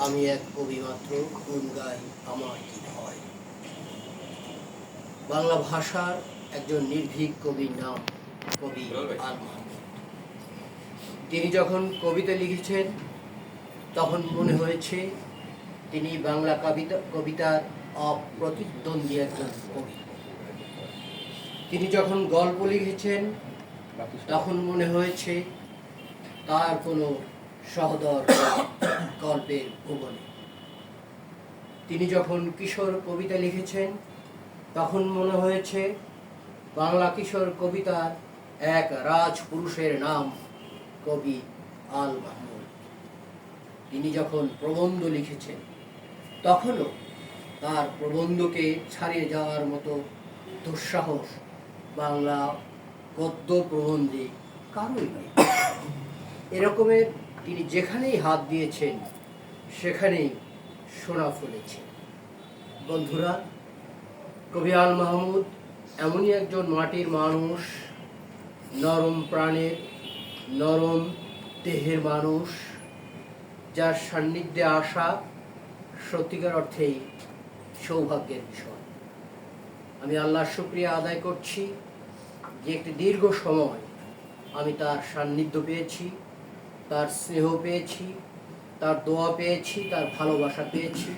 আমি এক কবি মাত্র, গুণ গাই আমার কি ভয়। বাংলা ভাষার একজন নির্ভীক কবির নাম কবি আল মাহমুদ। তিনি যখন কবিতা লিখেছেন তখন মনে হয়েছে তিনি বাংলা কবিতার অপ্রতিদ্বন্দ্বী একজন কবি। তিনি যখন গল্প লিখেছেন তখন মনে হয়েছে তার কোনো সহদর গল্পের ভুবনে। তিনি যখন কিশোর কবিতা লিখেছেন তখন মনে হয়েছে বাংলা কিশোর কবিতার এক রাজপুরুষের নাম কবি আল মাহমুদ। তিনি যখন প্রবন্ধ লিখেছেন তখনও তার প্রবন্ধকে ছাড়িয়ে যাওয়ার মতো দুঃসাহস বাংলা গদ্য প্রবন্ধে কারোই নেই। এরকমের তিনি যেখানেই হাত দিয়েছেন সেখানেই সোনা ফলেছে। বন্ধুরা, কবি আল মাহমুদ এমনই একজন মাটির মানুষ, নরম প্রাণের, নরম দেহের মানুষ, যার সান্নিধ্যে আসা সত্যিকার অর্থেই সৌভাগ্যের বিষয়। আমি আল্লাহর শুকরিয়া আদায় করছি যে একটি দীর্ঘ সময় আমি তার সান্নিধ্য পেয়েছি, তার স্নেহ পেয়েছি, তার দোয়া পেয়েছি, তার ভালোবাসা পেয়েছি,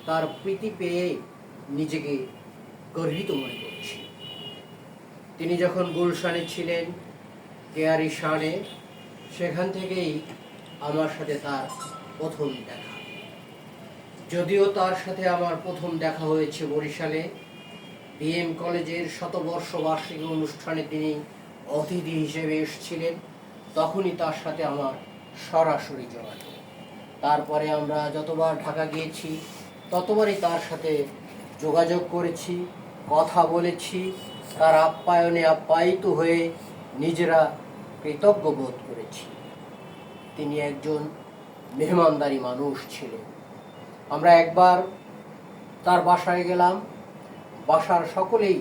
তার প্রীতি পেয়ে নিজেকে গর্বিত মনে করছি। তিনি যখন গুলশানে ছিলেন, কেয়ারি শানে, সেখান থেকেই আমার সাথে তার প্রথম দেখা। যদিও তার সাথে আমার প্রথম দেখা হয়েছে বরিশালে, বিএম কলেজের শতবর্ষ বার্ষিকী অনুষ্ঠানে তিনি অতিথি হিসেবে এসেছিলেন, তখনই তার সাথে আমার সরাসরি যোগাযোগ। তারপরে আমরা যতবার ঢাকা গিয়েছি ততবারই তার সাথে যোগাযোগ করেছি, কথা বলেছি, তার আপ্যায়নে আপ্যায়িত হয়ে নিজেরা কৃতজ্ঞ বোধ করেছি। তিনি একজন মেহমানদারি মানুষ ছিলেন। আমরা একবার তার বাসায় গেলাম, বাসার সকলেই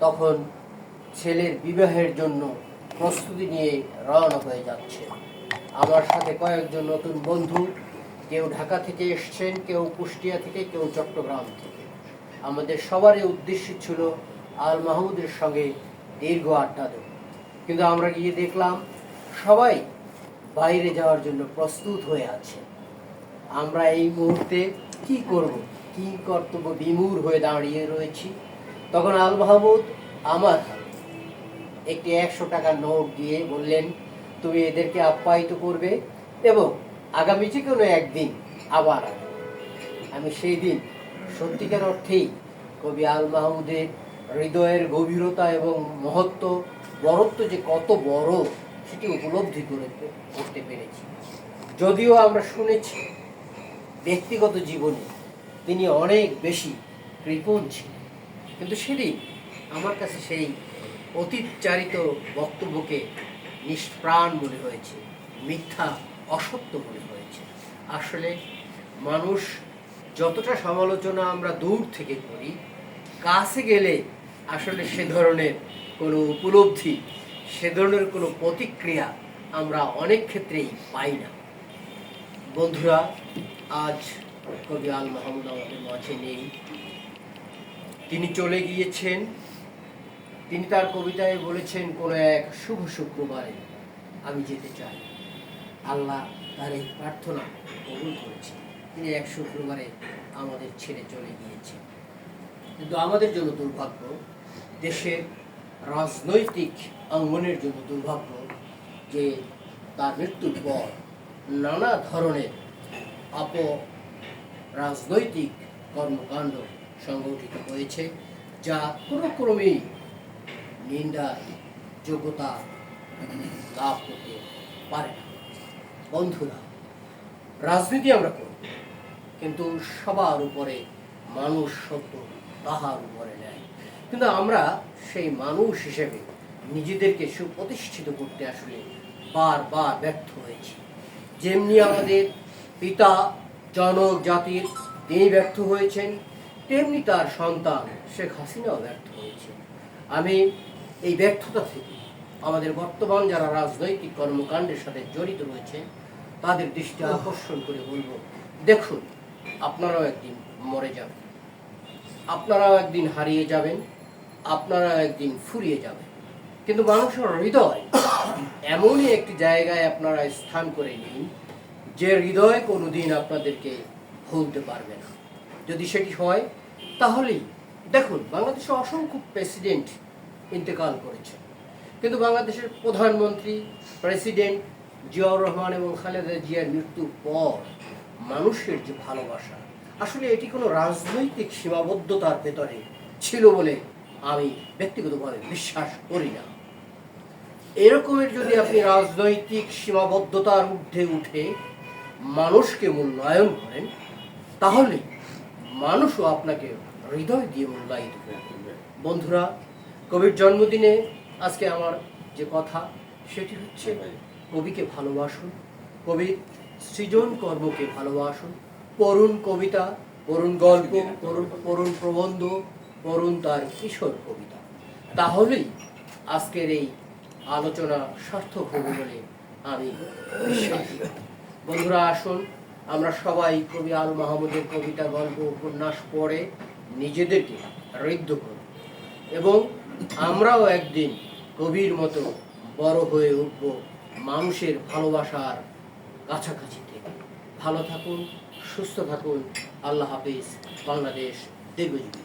তখন ছেলের বিবাহের জন্য প্রস্তুতি নিয়ে রওনা হয়ে যাচ্ছে। আমার সাথে কয়েকজন নতুন বন্ধু, কেউ ঢাকা থেকে এসছেন, কেউ কুষ্টিয়া থেকে, কেউ চট্টগ্রাম থেকে। আমাদের সবারই উদ্দেশ্য ছিল আল মাহমুদের সঙ্গে দীর্ঘ আড্ডা দেব, কিন্তু আমরা গিয়ে দেখলাম সবাই বাইরে যাওয়ার জন্য প্রস্তুত হয়ে আছে। আমরা এই মুহূর্তে কি করব, কি কর্তব্য বিমূঢ় হয়ে দাঁড়িয়ে রয়েছি। তখন আল মাহমুদ আমার একটি 100 টাকার নোট দিয়ে বললেন, তুমি এদেরকে আপ্যায়িত করবে এবং আগামী যে কোনো একদিন আবার আসবে। আমি সেই দিন সত্যিকার অর্থেই কবি আল মাহমুদের হৃদয়ের গভীরতা এবং মহত্ব, বরত্ব যে কত বড় সেটি উপলব্ধি করতে পেরেছি। যদিও আমরা শুনেছি ব্যক্তিগত জীবনে তিনি অনেক বেশি কৃপণ ছিলেন, কিন্তু সেদিন আমার কাছে সেই অতীতচারিত বক্তব্যকে নিষ্প্রাণ মনে হয়েছে, মিথ্যা, অসত্য মনে হয়েছে। আসলে মানুষ যতটা সমালোচনা আমরা দূর থেকে করি, কাছে গেলে আসলে সে ধরনের কোনো উপলব্ধি, সে ধরনের কোনো প্রতিক্রিয়া আমরা অনেক ক্ষেত্রেই পাই না। বন্ধুরা, আজ কবি আল মাহমুদ আমাদের মাঝে নেই, তিনি চলে গিয়েছেন। তিনি তার কবিতায় বলেছেন, কোনো এক শুভ শুক্রবারে আমি যেতে চাই। আল্লাহ তার এই প্রার্থনা কবুল করেছেন। তিনি এক শুক্রবারে আমাদের ছেড়ে চলে গিয়েছেন। কিন্তু আমাদের জন্য দুর্ভাগ্য, দেশের রাজনৈতিক অঙ্গনের জন্য দুর্ভাগ্য যে তার মৃত্যুর পর নানা ধরনের রাজনৈতিক কর্মকাণ্ড সংগঠিত হয়েছে, যা কোনো ক্রমেই নিন্দার যোগ্যতা লাভ করতে পারে না। বন্ধুরা, রাজনীতি আমরা করি, কিন্তু সবার উপরে মানুষ সত্য তাহার উপরে নেয়। কিন্তু আমরা সেই মানুষ হিসেবে নিজেদেরকে সুপ্রতিষ্ঠিত করতে আসলে বারবার ব্যর্থ হয়েছি। যেমনি আমাদের পিতা জনক জাতির তিনি ব্যর্থ হয়েছেন, তেমনি তার সন্তান শেখ হাসিনাও ব্যর্থ হয়েছে। আমি এই ব্যর্থতা থেকে আমাদের বর্তমান যারা রাজনৈতিক কর্মকাণ্ডের সাথে জড়িত রয়েছে তাদের দৃষ্টি আকর্ষণ করে বলবো, দেখুন আপনারাও একদিন মরে যাবেন, আপনারাও একদিন হারিয়ে যাবেন, আপনারাও একদিন ফুরিয়ে যাবেন, কিন্তু মানুষের হৃদয় এমনই একটি জায়গায় আপনারা স্থান করে নিন যে হৃদয় কোনোদিন আপনাদেরকে ভুলতে পারবে না। যদি সেটি হয় তাহলেই দেখুন, বাংলাদেশে অসংখ্য প্রেসিডেন্ট ইন্তেকাল করেছে, কিন্তু বাংলাদেশের প্রধানমন্ত্রী প্রেসিডেন্ট জিয়াউর রহমান এবং খালেদা জিয়ার মৃত্যুর পর মানুষের যে ভালোবাসা, আসলে এটি কোনো রাজনৈতিক সীমাবদ্ধতার ভেতরে ছিল বলে আমি ব্যক্তিগতভাবে বিশ্বাস করি না। এরকমের যদি আপনি রাজনৈতিক সীমাবদ্ধতার ঊর্ধ্বে উঠে মানুষকে মূল্যায়ন করেন, তাহলে মানুষও আপনাকে হৃদয় দিয়ে মূল্যায়িত করবে। বন্ধুরা, কবির জন্মদিনে আজকে আমার যে কথা সেটি হচ্ছে, কবিকে ভালোবাসুন, কবির সৃজন কর্মকে ভালোবাসুন, পড়ুন কবিতা, পড়ুন গল্প, পড়ুন প্রবন্ধ, পড়ুন তার কিশোর কবিতা। তাহলেই আজকের এই আলোচনা সার্থক হবে বলে আমি বিশ্বাস করি। বন্ধুরা, আসুন আমরা সবাই কবি আল মাহমুদের কবিতা, গল্প, উপন্যাস পড়ে নিজেদেরকে ঋদ্ধ করি এবং আমরাও একদিন কবির মতো বড় হয়ে উঠব মানুষের ভালোবাসার কাছাকাছি থেকে। ভালো থাকুন, সুস্থ থাকুন। আল্লাহ হাফিজ। বাংলাদেশ দীর্ঘজীবী।